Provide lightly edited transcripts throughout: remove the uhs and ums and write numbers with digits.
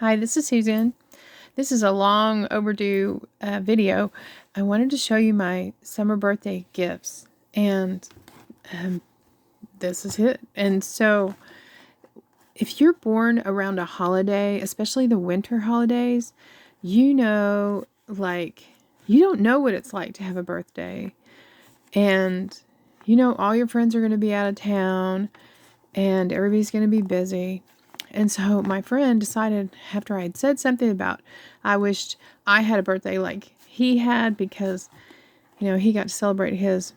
Hi, this is Susan. This is a long overdue video. I wanted to show you my summer birthday gifts, and this is it. And so, if you're born around a holiday, especially the winter holidays, you know, you don't know what it's like to have a birthday. And, all your friends are going to be out of town, and everybody's going to be busy. And so my friend decided, after I had said something about I wished I had a birthday like he had, because, he got to celebrate his.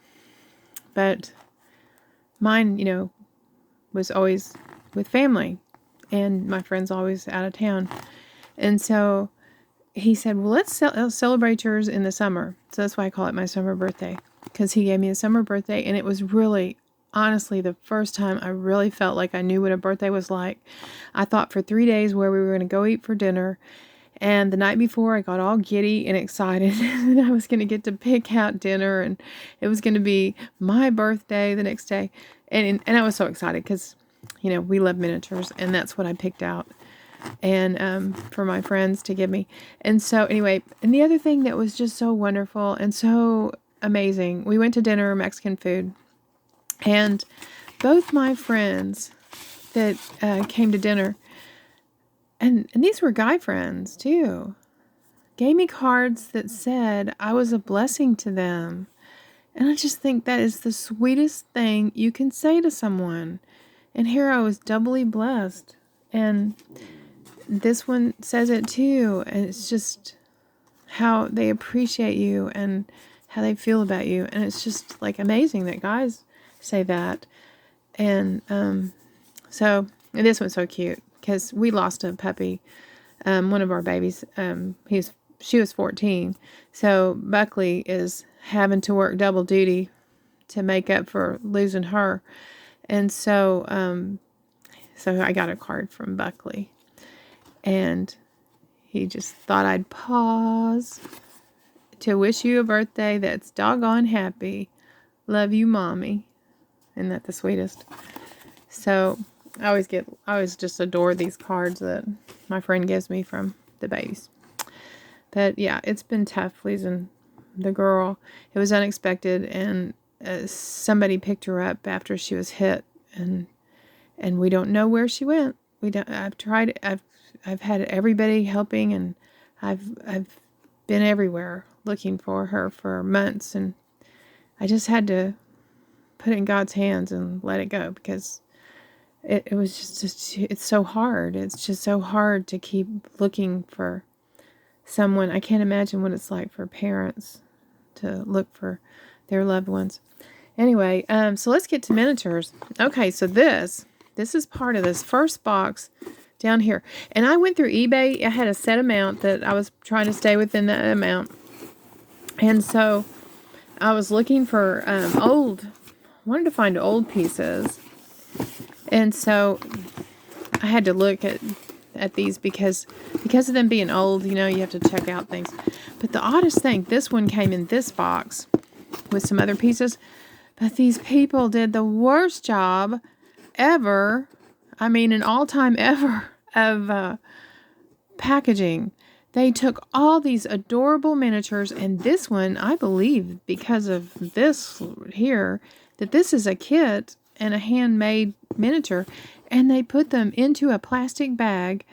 But mine, was always with family, and my friend's always out of town. And so he said, well, let's celebrate yours in the summer. So that's why I call it my summer birthday, because he gave me a summer birthday, and it was really, honestly, the first time I really felt like I knew what a birthday was like. I thought for 3 days where we were going to go eat for dinner, and the night before I got all giddy and excited that I was going to get to pick out dinner, and it was going to be my birthday the next day. And I was so excited because, we love miniatures, and that's what I picked out, and for my friends to give me. And so anyway, and the other thing that was just so wonderful and so amazing, we went to dinner, Mexican food, and both my friends that came to dinner, and these were guy friends too, gave me cards that said I was a blessing to them. And I just think that is the sweetest thing you can say to someone. And here I was doubly blessed. And this one says it too. And it's just how they appreciate you and how they feel about you. And it's just amazing that guys say that. And so this one's so cute because we lost a puppy, one of our babies. She was 14, so Buckley is having to work double duty to make up for losing her. And so I got a card from Buckley, and he just thought I'd pause to wish you a birthday that's doggone happy. Love you, Mommy. Isn't that the sweetest? So I always just adore these cards that my friend gives me from the babies. But yeah, it's been tough losing the girl. It was unexpected, and somebody picked her up after she was hit, and we don't know where she went. I've tried. I've had everybody helping, and I've been everywhere looking for her for months, and I just had to put it in God's hands and let it go, because it was just it's so hard. It's just so hard to keep looking for someone. I can't imagine what it's like for parents to look for their loved ones. Anyway, so let's get to miniatures. Okay, so this is part of this first box down here. And I went through eBay. I had a set amount that I was trying to stay within that amount. And so I was looking for wanted to find old pieces. And so I had to look at these because of them being old, you have to check out things. But the oddest thing, this one came in this box with some other pieces, but these people did the worst job ever. I mean, an all-time ever of packaging. They took all these adorable miniatures, and this one, I believe, because of this here, that this is a kit and a handmade miniature, and they put them into a plastic bag,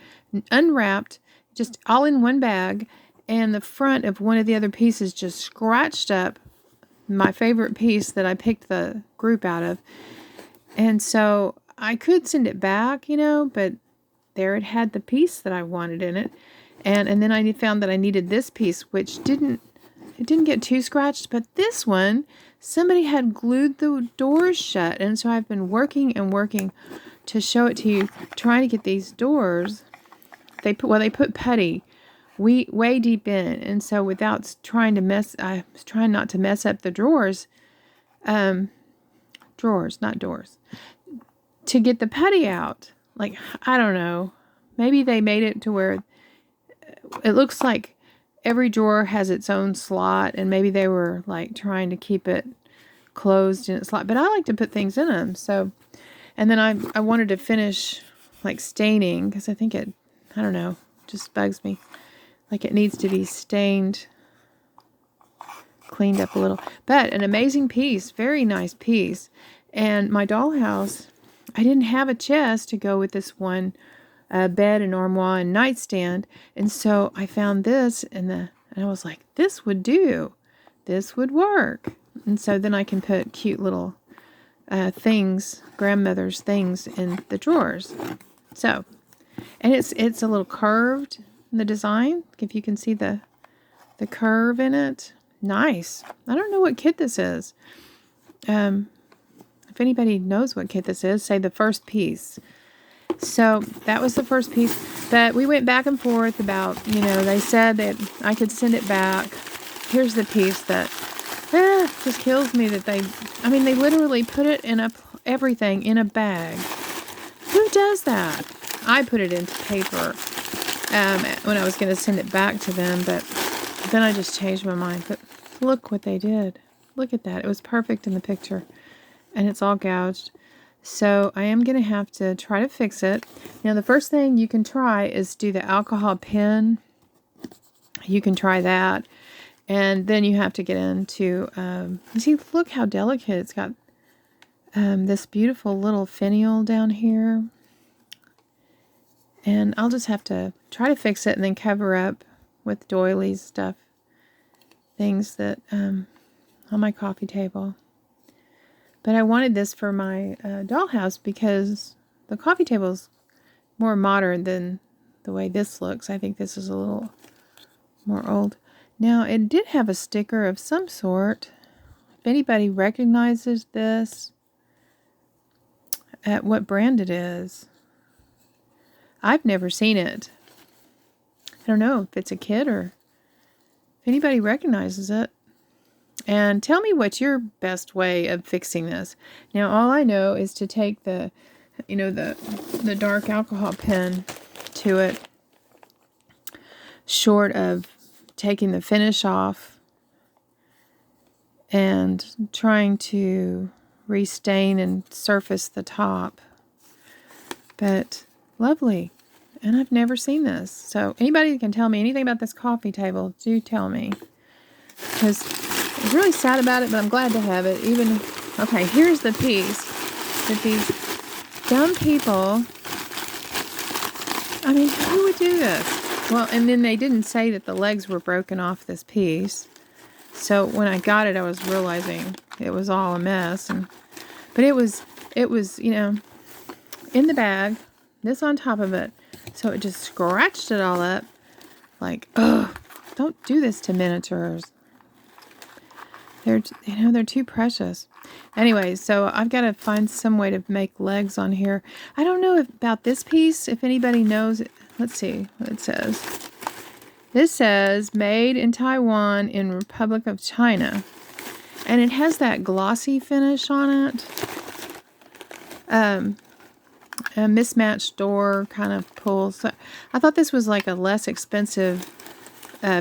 unwrapped, just all in one bag, and the front of one of the other pieces just scratched up, my favorite piece that I picked the group out of. And so I could send it back, but there it had the piece that I wanted in it. And then I found that I needed this piece, which didn't get too scratched, but this one, somebody had glued the doors shut. And so I've been working and working to show it to you, trying to get these doors. They put putty way deep in, and so without trying to I was trying not to mess up the drawers, not doors, to get the putty out. I don't know, maybe they made it to where it looks like every drawer has its own slot, and maybe they were trying to keep it closed in its slot, but I like to put things in them. So, and then I wanted to finish staining, because I think I don't know, Just bugs me. Like it needs to be stained, cleaned up a little. But an amazing piece. Very nice piece. And my dollhouse, I didn't have a chest to go with this one bed and armoire and nightstand. And so I found this and I was like, this would do. This would work. And so then I can put cute little things, grandmother's things in the drawers. So, and it's a little curved in the design. If you can see the curve in it. Nice. I don't know what kit this is. If anybody knows what kit this is, say the first piece. So that was the first piece. But we went back and forth about, they said that I could send it back. Here's the piece that just kills me that they literally put it in everything in a bag. Who does that? I put it into paper when I was going to send it back to them, but then I just changed my mind. But look what they did. Look at that. It was perfect in the picture, and it's all gouged. So I am going to have to try to fix it. Now, the first thing you can try is do the alcohol pen. You can try that. And then you have to get into, see, look how delicate. It's got this beautiful little finial down here. And I'll just have to try to fix it and then cover up with doilies stuff. Things that, on my coffee table. But I wanted this for my dollhouse because the coffee table is more modern than the way this looks. I think this is a little more old. Now, it did have a sticker of some sort. If anybody recognizes this, at what brand it is. I've never seen it. I don't know if it's a kit or if anybody recognizes it. And tell me what's your best way of fixing this. Now, all I know is to take the dark alcohol pen to it, short of taking the finish off and trying to restain and surface the top. But lovely. And I've never seen this. So anybody that can tell me anything about this coffee table, do tell me. Because I was really sad about it, but I'm glad to have it. Okay, here's the piece that these dumb people, who would do this? Well, and then they didn't say that the legs were broken off this piece. So when I got it, I was realizing it was all a mess. But it was, in the bag, this on top of it. So it just scratched it all up. Like, ugh, don't do this to miniatures. They're too precious. Anyway, so I've got to find some way to make legs on here. I don't know about this piece, if anybody knows it. Let's see what it says. This says, made in Taiwan in Republic of China. And it has that glossy finish on it. A mismatched door kind of pulls. So I thought this was like a less expensive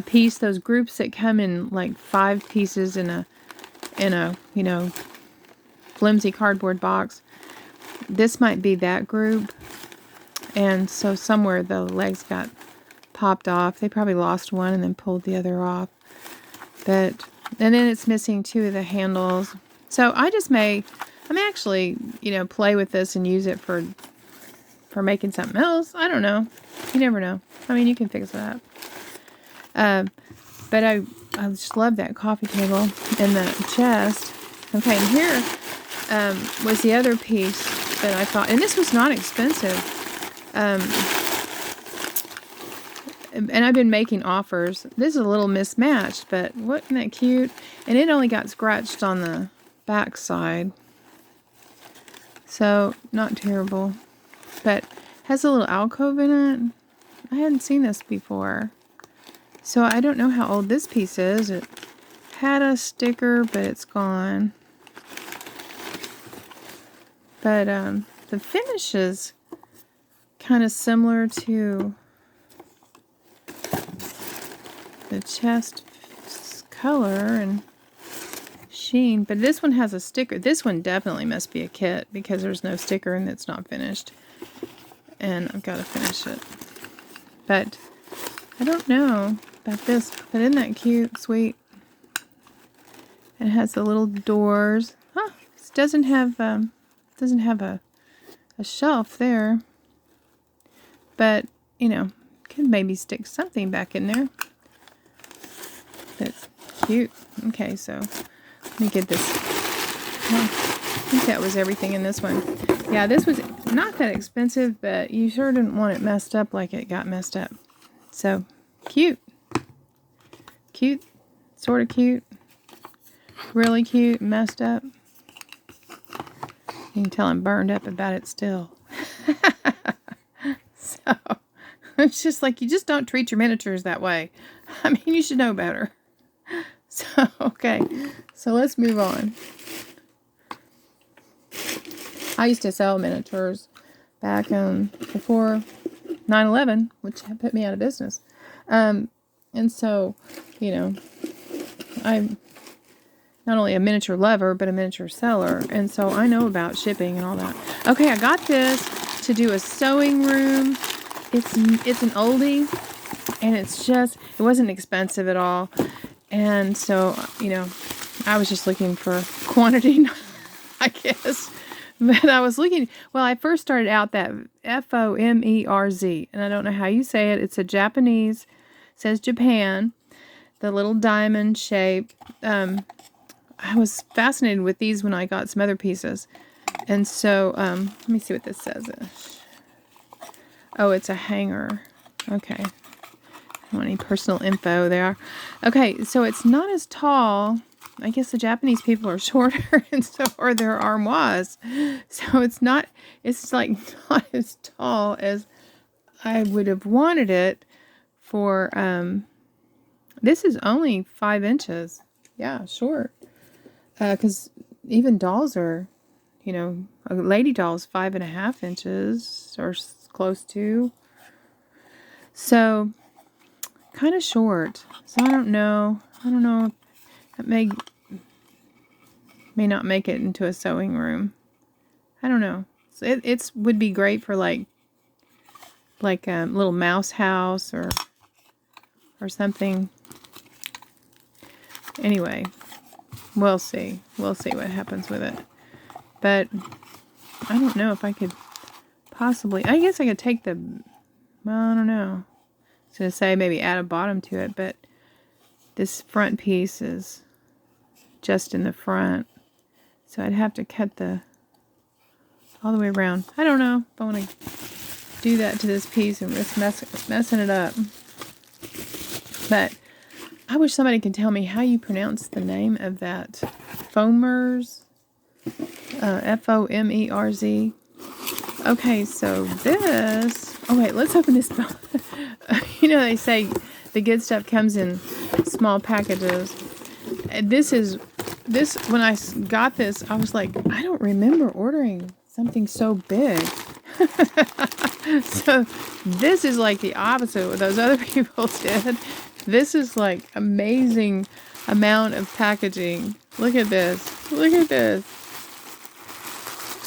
piece. Those groups that come in like 5 pieces in a flimsy cardboard box. This might be that group. And so somewhere the legs got popped off. They probably lost one and then pulled the other off. And then it's missing 2 of the handles. So I may actually, play with this and use it for making something else. I don't know. You never know. You can fix that. But I just love that coffee table and the chest. Okay, and here was the other piece that I thought, and this was not expensive. And I've been making offers. This is a little mismatched, but wasn't that cute? And it only got scratched on the back side. So, not terrible. But has a little alcove in it. I hadn't seen this before. So, I don't know how old this piece is. It had a sticker, but it's gone. But the finish is kind of similar to the chest color and sheen, but this one has a sticker. This one definitely must be a kit because there's no sticker and it's not finished, and I've got to finish it. But I don't know about this, but isn't that cute, sweet? And it has the little doors. Huh, it doesn't have a shelf there. But, you know, could maybe stick something back in there. That's cute. Okay, so let me get this. I think that was everything in this one. Yeah, this was not that expensive, but you sure didn't want it messed up like it got messed up. So, cute. Cute. Sort of cute. Really cute. Messed up. You can tell I'm burned up about it still. So, it's just like, you just don't treat your miniatures that way. I mean, you should know better. So, okay. So, let's move on. I used to sell miniatures back before 9/11, which put me out of business. And so, you know, I'm not only a miniature lover, but a miniature seller. And so I know about shipping and all that. Okay, I got this to do a sewing room. It's an oldie, and it wasn't expensive at all. And so, you know, I was just looking for quantity, I guess. But I was looking, well, I first started out that Fomerz, and I don't know how you say it. It's a Japanese, says Japan, the little diamond shape. I was fascinated with these when I got some other pieces. And so, let me see what this says. Oh, it's a hanger. Okay. I don't want any personal info there. Okay, so it's not as tall. I guess the Japanese people are shorter, and so are their armoires. So it's like not as tall as I would have wanted it for. This is only 5 inches. Yeah, short. Because even dolls are, you know, a lady doll's 5.5 inches or close to. So kind of short. So I don't know. It may not make it into a sewing room. I don't know. So it would be great for like a little mouse house or something. Anyway, we'll see. We'll see what happens with it. But I don't know if I could possibly. I guess I could take I don't know. I was going to say maybe add a bottom to it, but this front piece is just in the front. So I'd have to cut all the way around. I don't know if I want to do that to this piece and risk messing it up. But I wish somebody could tell me how you pronounce the name of that Fomerz. Fomerz. Okay, so this. Oh wait, let's open this. You know, they say the good stuff comes in small packages. This when I got this, I was like, I don't remember ordering something so big. So this is like the opposite of what those other people did. This is like amazing amount of packaging. Look at this. Look at this.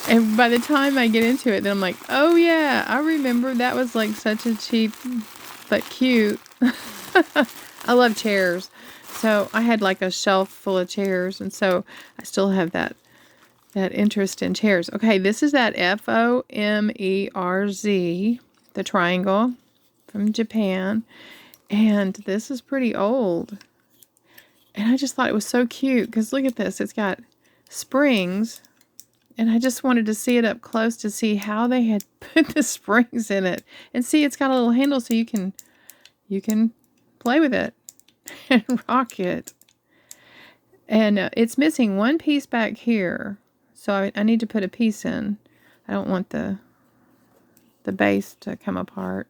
And by the time I get into it, then I'm like, oh yeah, I remember that was like such a cheap but cute. I love chairs. So I had like a shelf full of chairs, and so I still have that interest in chairs. Okay, this is that Fomerz, the triangle from Japan. And this is pretty old. And I just thought it was so cute, because look at this. It's got springs. And I just wanted to see it up close to see how they had put the springs in it. And see, it's got a little handle so you can play with it and rock it. And it's missing one piece back here. So I need to put a piece in. I don't want the base to come apart.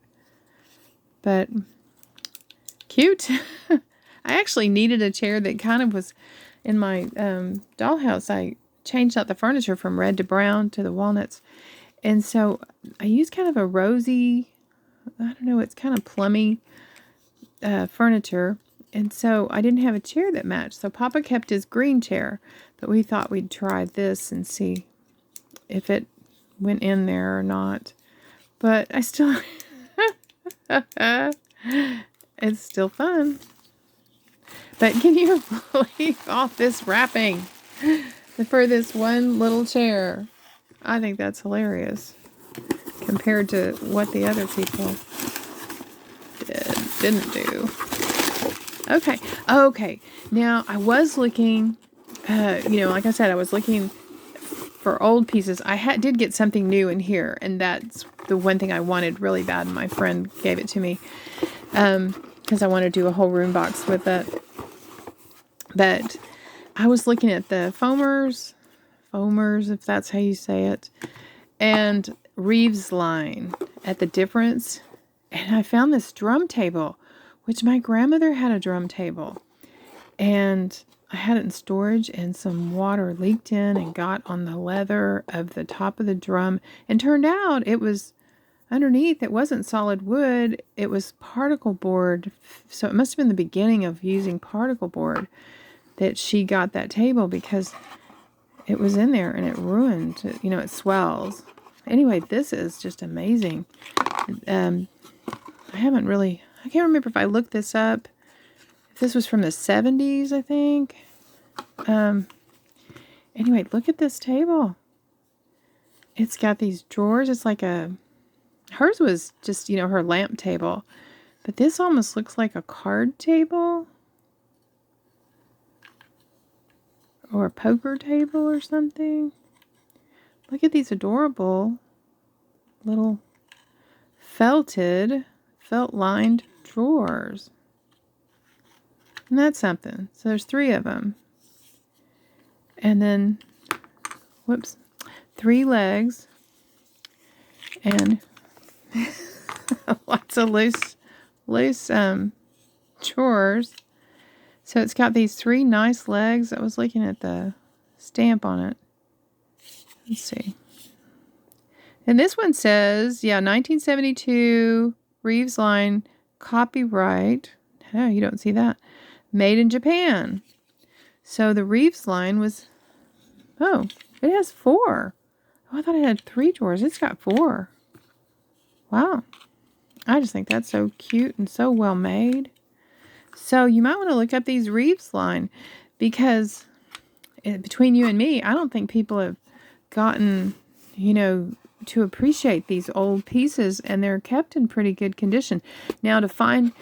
But cute. I actually needed a chair that kind of was in my dollhouse. I changed out the furniture from red to brown to the walnuts. And so I used kind of a rosy, I don't know, it's kind of plummy furniture. And so I didn't have a chair that matched. So Papa kept his green chair. But we thought we'd try this and see if it went in there or not. But I still... It's still fun. But can you believe all this wrapping for this one little chair? I think that's hilarious compared to what the other people didn't do. Okay. Now, I was looking, like I said, I was looking for old pieces. I did get something new in here, and that's the one thing I wanted really bad. My friend gave it to me because I want to do a whole room box with it. But I was looking at the Fomerz, if that's how you say it, and Reeves Line at the difference. And I found this drum table, which my grandmother had a drum table. And I had it in storage, and some water leaked in and got on the leather of the top of the drum. And turned out it was underneath, it wasn't solid wood, it was particle board. So it must have been the beginning of using particle board that she got that table, because it was in there and it ruined, it swells. Anyway, this is just amazing. I can't remember if I looked this up. If this was from the 70s, I think. Anyway, look at this table. It's got these drawers. It's like hers was just, her lamp table. But this almost looks like a card table. Or a poker table or something. Look at these adorable little felt-lined drawers. And that's something. So there's 3 of them. And then, 3 legs. And lots of loose drawers. So it's got these 3 nice legs. I was looking at the stamp on it. Let's see. And this one says, 1972, Reeves Line, copyright. Oh, you don't see that. Made in Japan. So the Reeves Line was, it has 4. Oh, I thought it had 3 drawers. It's got 4. Wow. I just think that's so cute and so well made. So you might want to look up these Reeves Line, because between you and me, I don't think people have gotten, to appreciate these old pieces, and they're kept in pretty good condition. Now to find,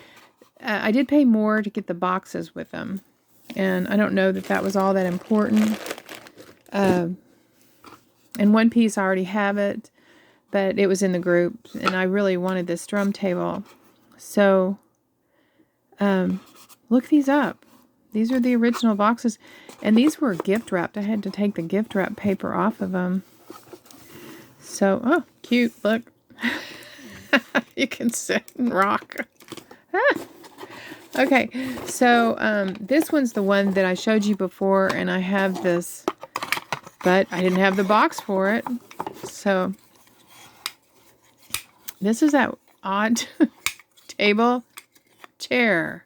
I did pay more to get the boxes with them, and I don't know that was all that important. And one piece I already have it, but it was in the group, and I really wanted this drum table. So look these up. These are the original boxes, and these were gift wrapped. I had to take the gift wrap paper off of them. So, cute, look. You can sit and rock. Okay, so this one's the one that I showed you before, and I have this, but I didn't have the box for it. So, this is that odd table, chair.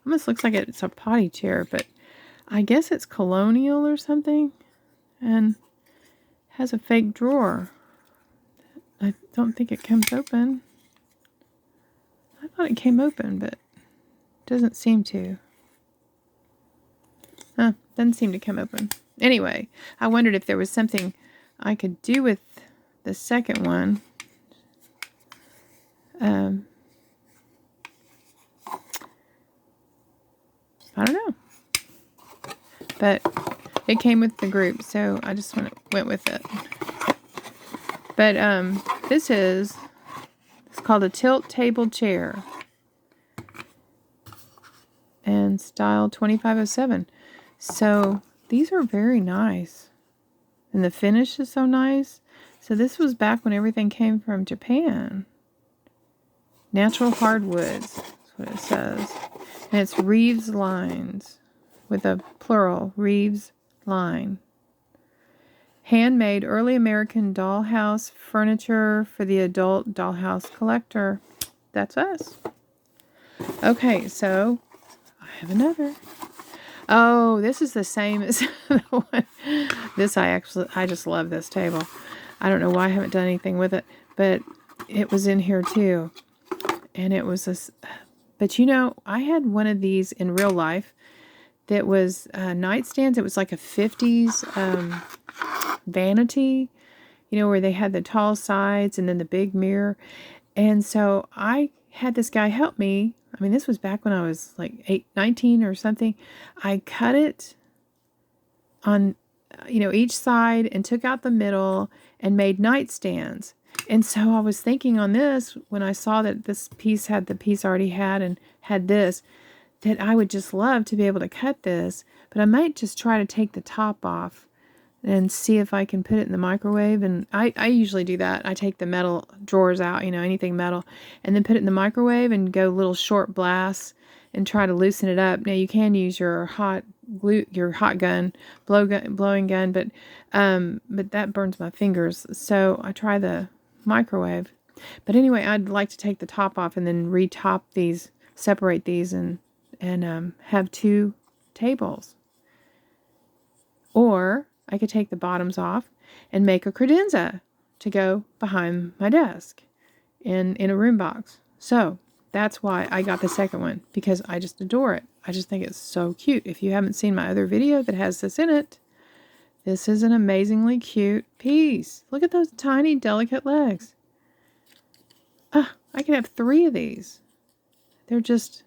Almost looks like it's a potty chair, but I guess it's colonial or something. And has a fake drawer. I don't think it comes open. I thought it came open, but it doesn't seem to. Doesn't seem to come open. Anyway, I wondered if there was something I could do with the second one. I don't know. But it came with the group, so I just went with it. But it's called a tilt table chair. And style 2507. So these are very nice. And the finish is so nice. So this was back when everything came from Japan. Natural hardwoods, that's what it says. And it's Reeves Lines, with a plural, Reeves Line. Handmade early American dollhouse furniture for the adult dollhouse collector. That's us. Okay, so I have another. Oh, this is the same as the one. I just love this table. I don't know why I haven't done anything with it, but it was in here too. And it was but you know, I had one of these in real life that was nightstands. It was like a 50s vanity, you know, where they had the tall sides and then the big mirror. And so I had this guy help me. I mean, this was back when I was like 19 or something. I cut it on, you know, each side and took out the middle and made nightstands. And so I was thinking on this, when I saw that this piece had the piece I already had and had this, that I would just love to be able to cut this, but I might just try to take the top off and see if I can put it in the microwave. And I usually do that. I take the metal drawers out, you know, anything metal, and then put it in the microwave and go little short blasts and try to loosen it up. Now you can use your hot gun, blowing gun, but that burns my fingers. So I try the microwave. But anyway, I'd like to take the top off and then retop these, separate these, and have 2 tables. Or I could take the bottoms off and make a credenza to go behind my desk in a room box. So that's why I got the second one, because I just adore it. I just think it's so cute. If you haven't seen my other video that has this in it, this is an amazingly cute piece. Look at those tiny, delicate legs. I could have 3 of these. They're just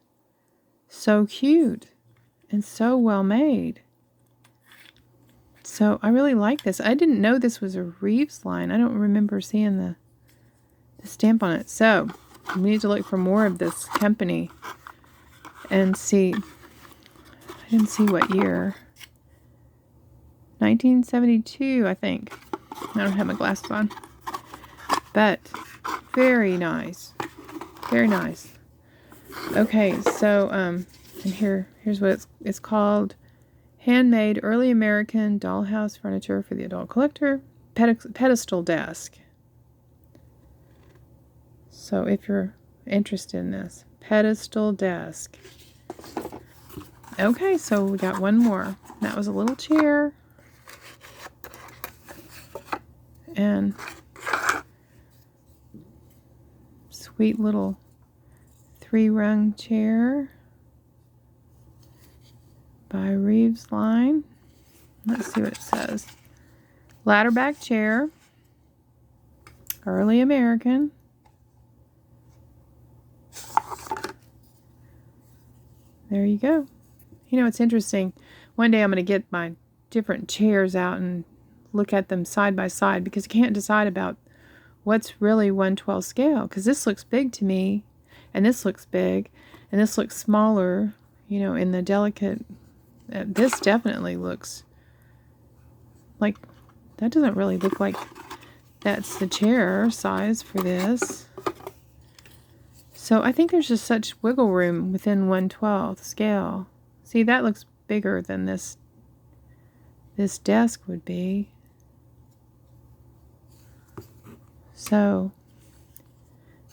so cute and so well made. So I really like this. I didn't know this was a Reeves line. I don't remember seeing the stamp on it. So we need to look for more of this company and see. I didn't see what year. 1972, I think. I don't have my glasses on. But very nice. Very nice. Okay, so and here's what it's called. Handmade Early American Dollhouse Furniture for the Adult Collector. Pedestal Desk. So if you're interested in this. Pedestal Desk. Okay, so we got one more. That was a little chair. And sweet little 3-rung chair by Reeves Line. Let's see what it says. Ladder back chair. Early American. There you go. You know, it's interesting. One day I'm going to get my different chairs out and look at them side by side, because I can't decide about what's really 1/12 scale, because this looks big to me and this looks big and this looks smaller, you know, in the delicate. This definitely looks like, that doesn't really look like that's the chair size for this. So I think there's just such wiggle room within 1/12 scale. See, that looks bigger than this desk would be. So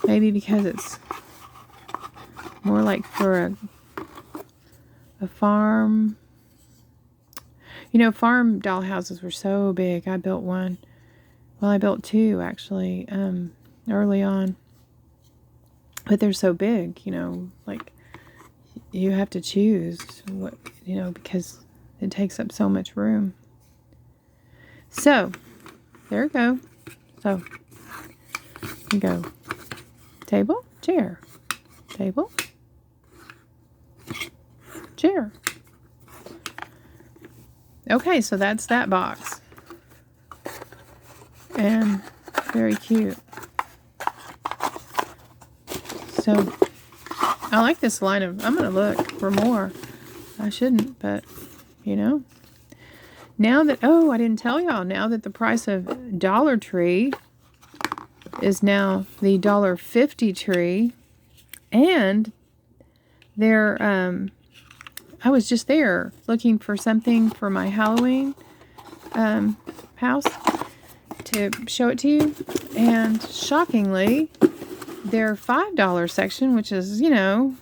maybe because it's more like for a farm. You know, farm dollhouses were so big. I built one. Well, I built 2 actually, early on. But they're so big, you know, like you have to choose what, you know, because it takes up so much room. So there you go. So you go table, chair, table, chair. Okay, so that's that box. And very cute. So I like this line of, I'm going to look for more. I shouldn't, but you know. Now that, oh, I didn't tell y'all, now that the price of Dollar Tree is now the $1.50 tree, and they're, I was just there looking for something for my Halloween house to show it to you, and shockingly, their $5 section, which is, you know,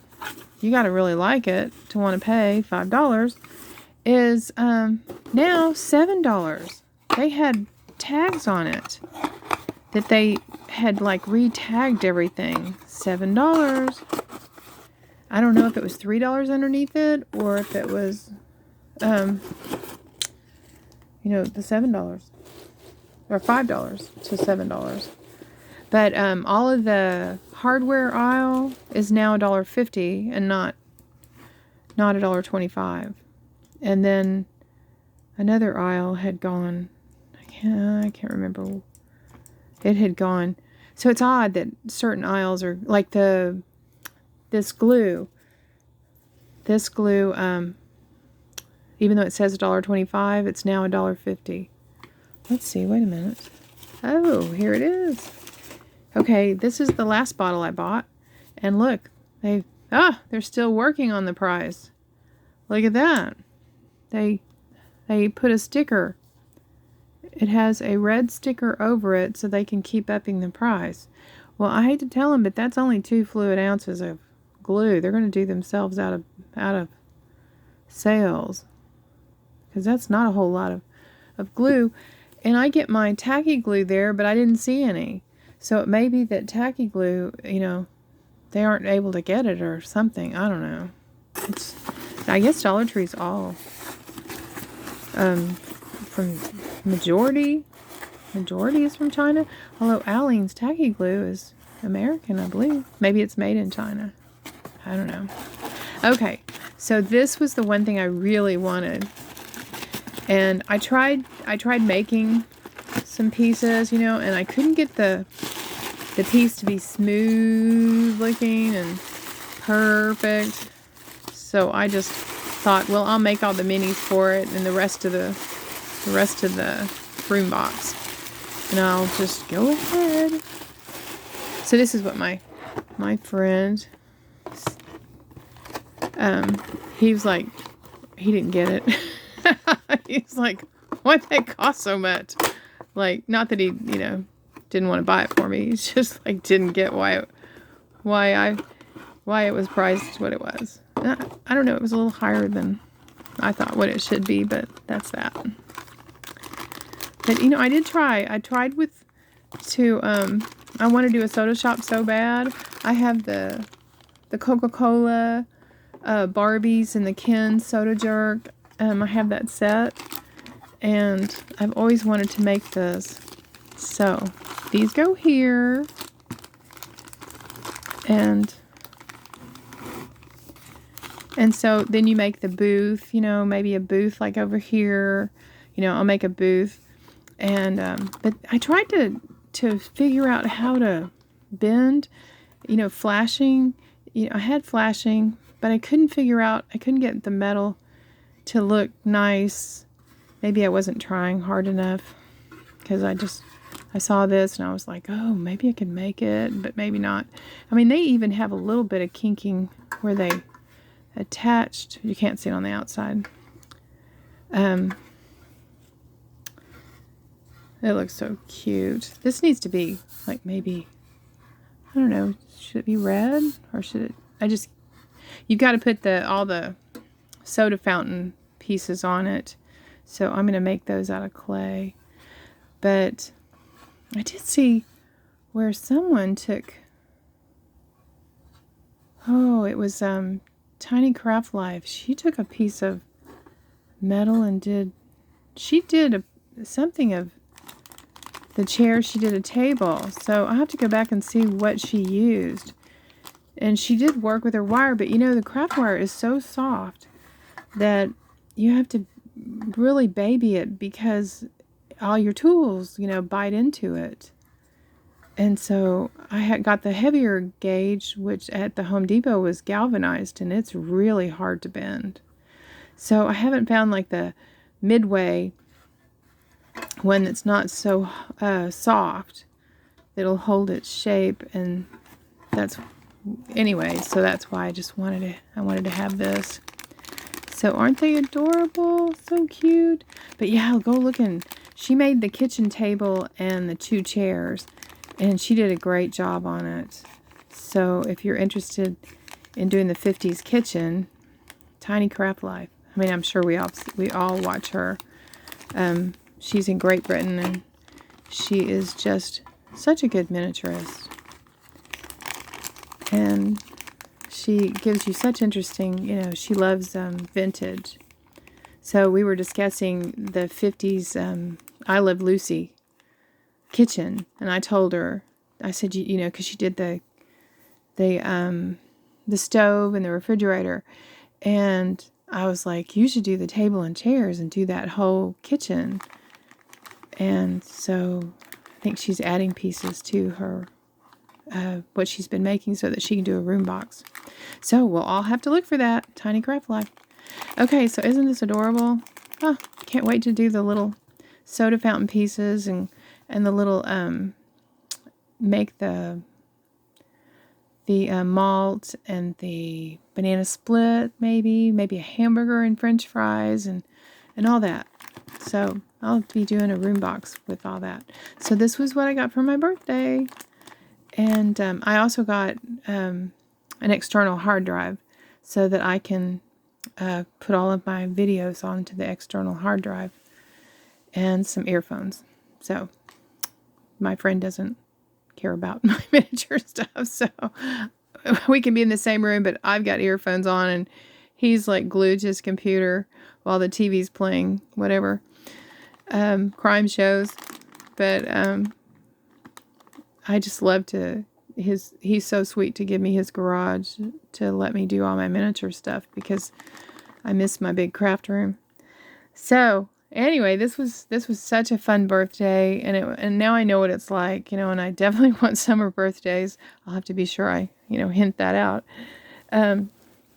you got to really like it to want to pay $5, is now $7. They had tags on it. that they had like re-tagged everything. $7. I don't know if it was $3 underneath it or if it was, you know, the $7 or $5 to $7. But all of the hardware aisle is now $1.50 and not $1.25. And then another aisle had gone. I can't remember. It had gone. So it's odd that certain aisles are like this glue. This glue, even though it says $1.25, it's now $1.50. Let's see. Wait a minute. Oh, here it is. Okay, this is the last bottle I bought, and look, they're still working on the price. Look at that. They put a sticker. It has a red sticker over it so they can keep upping the price. Well, I hate to tell them, but that's only 2 fluid ounces of glue. They're going to do themselves out of sales, because that's not a whole lot of glue. And I get my tacky glue there, but I didn't see any. So it may be that tacky glue, you know, they aren't able to get it or something. I don't know. I guess Dollar Tree's all from majority is from China. Although Aleene's tacky glue is American, I believe. Maybe it's made in China. I don't know. Okay, so this was the one thing I really wanted. And I tried making some pieces, you know, and I couldn't get the piece to be smooth looking and perfect. So I just thought, well, I'll make all the minis for it and the rest of the room box. And I'll just go ahead. So this is what my friend, he was like, he didn't get it. He's like, why'd that cost so much? Like, not that he, you know, didn't want to buy it for me. He's just like, didn't get why it was priced what it was. I don't know. It was a little higher than I thought what it should be, but that's that. But, you know, I did try. I tried I want to do a soda shop so bad. I have the Coca-Cola Barbies and the Ken Soda Jerk. I have that set. And I've always wanted to make this. So, these go here. And so then you make the booth, you know, maybe a booth like over here. You know, I'll make a booth. And, but I tried to figure out how to bend, you know, flashing. You know, I had flashing, but I couldn't get the metal to look nice. Maybe I wasn't trying hard enough, because I saw this and I was like, oh, maybe I can make it, but maybe not. I mean, they even have a little bit of kinking where they attached. You can't see it on the outside. It looks so cute. This needs to be like maybe, I don't know, should it be red or should it, you've got to put all the soda fountain pieces on it. So I'm going to make those out of clay. But I did see where someone took, it was Tiny Craft Life. She took a piece of metal and did something of the chair. She did a table. So I'll have to go back and see what she used. And she did work with her wire, but you know, the craft wire is so soft that you have to really baby it, because all your tools, you know, bite into it. And so I had got the heavier gauge, which at the Home Depot was galvanized, and it's really hard to bend. So I haven't found like the midway one that's not so soft, that'll hold its shape. And anyway, so that's why I wanted to have this. So aren't they adorable? So cute. But yeah, I'll go look. And she made the kitchen table and the 2 chairs, and she did a great job on it. So if you're interested in doing the 50s kitchen, Tiny Craft Life. I mean, I'm sure we all watch her. She's in Great Britain, and she is just such a good miniaturist. And she gives you such interesting, she loves vintage. So we were discussing the 50s I Love Lucy kitchen. And I told her, I said, because she did the stove and the refrigerator. And I was like, you should do the table and chairs and do that whole kitchen. And so I think she's adding pieces to her, what she's been making so that she can do a room box. So we'll all have to look for that. Tiny Craft Life. Okay, so isn't this adorable? Oh, can't wait to do the little soda fountain pieces and the little, make the malt and the banana split, maybe a hamburger and french fries and all that. So I'll be doing a room box with all that. So this was what I got for my birthday. And I also got an external hard drive so that I can put all of my videos onto the external hard drive, and some earphones. So my friend doesn't care about my miniature stuff, so we can be in the same room, but I've got earphones on and he's like glued to his computer while the TV's playing whatever crime shows. But I just love to he's so sweet to give me his garage to let me do all my miniature stuff, because I miss my big craft room. So anyway, this was such a fun birthday, and now I know what it's like, and I definitely want summer birthdays. I'll have to be sure I, hint that out.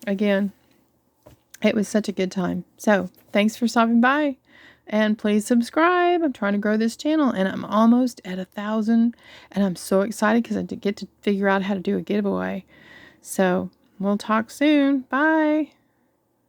Again, it was such a good time. So thanks for stopping by, and please subscribe. I'm trying to grow this channel, and I'm almost at 1,000, and I'm so excited because I get to figure out how to do a giveaway. So we'll talk soon. Bye.